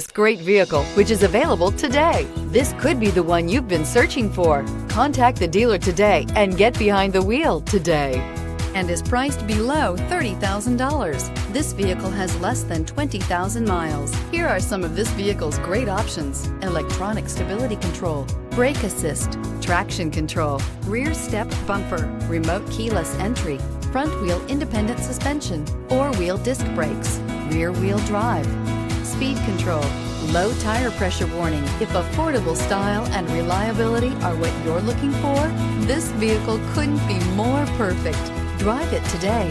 This great vehicle, which is available today. This could be the one you've been searching for. Contact the dealer today and get behind the wheel today. And is priced below $30,000. This vehicle has less than 20,000 miles. Here are some of this vehicle's great options: electronic stability control, brake assist, traction control, rear step bumper, remote keyless entry, front wheel independent suspension, four-wheel disc brakes, rear wheel drive, speed control, low tire pressure warning. If affordable style and reliability are what you're looking for, this vehicle couldn't be more perfect. Drive it today.